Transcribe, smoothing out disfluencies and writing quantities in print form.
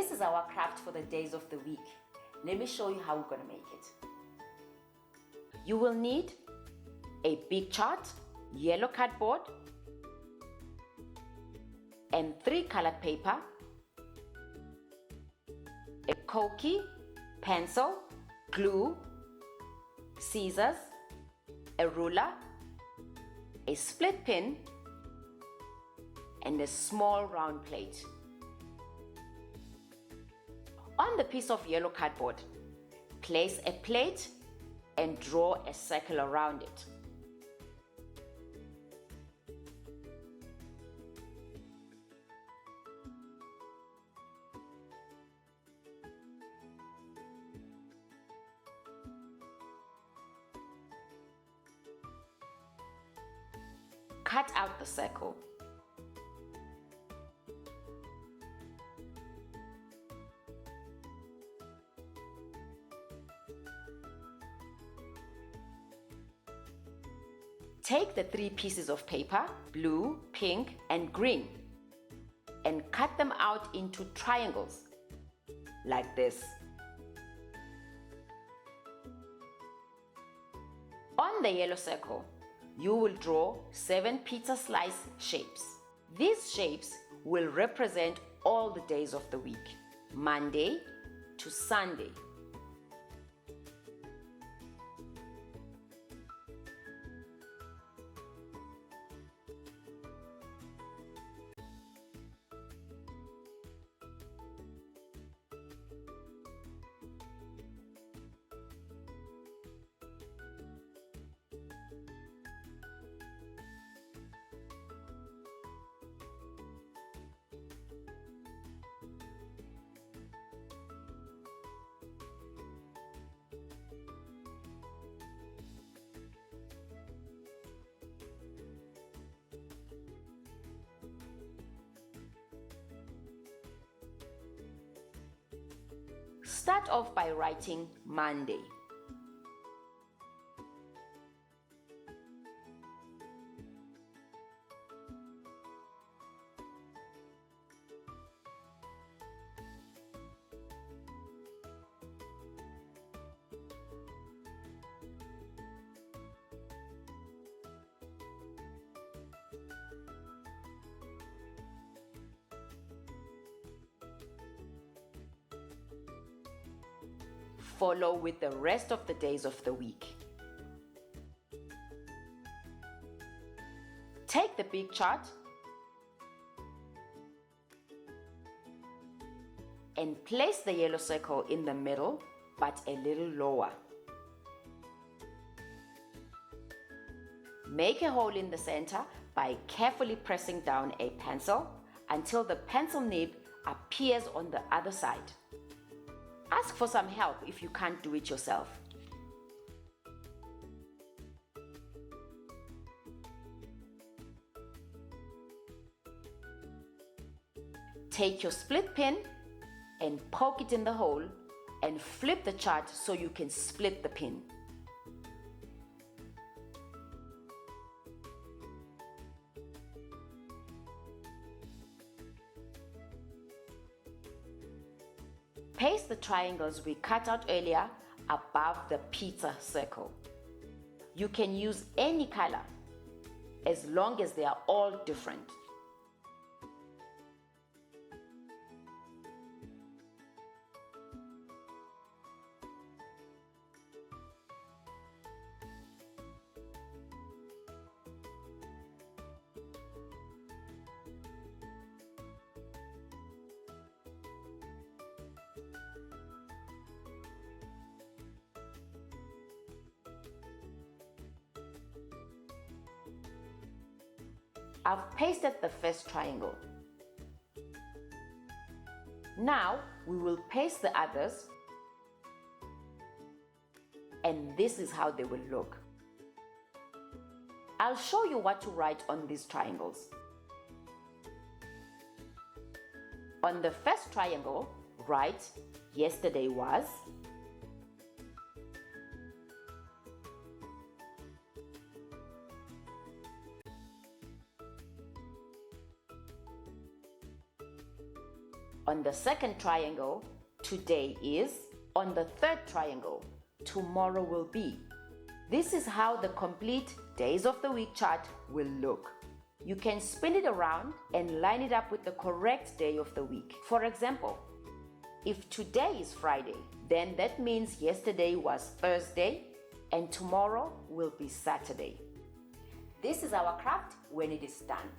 This is our craft for the days of the week. Let me show you how we're going to make it. You will need a big chart, yellow cardboard, and 3 colored paper, a Koki, pencil, glue, scissors, a ruler, a split pin, and a small round plate. On the piece of yellow cardboard, place a plate and draw a circle around it. Cut out the circle. Take the 3 pieces of paper, blue, pink, and green, and cut them out into triangles, like this. On the yellow circle, you will draw 7 pizza slice shapes. These shapes will represent all the days of the week, Monday to Sunday. Start off by writing Monday. Follow with the rest of the days of the week. Take the big chart and place the yellow circle in the middle, but a little lower. Make a hole in the center by carefully pressing down a pencil until the pencil nib appears on the other side. Ask for some help if you can't do it yourself. Take your split pin and poke it in the hole and flip the chart so you can split the pin. Paste the triangles we cut out earlier above the pizza circle. You can use any color as long as they are all different. I've pasted the first triangle. Now we will paste the others, and this is how they will look. I'll show you what to write on these triangles. On the first triangle, write yesterday was, On the second triangle, today is. On the third triangle, tomorrow will be. This is how the complete days of the week chart will look. You can spin it around and line it up with the correct day of the week. For example, if today is Friday, then that means yesterday was Thursday and tomorrow will be Saturday. This is our craft when it is done.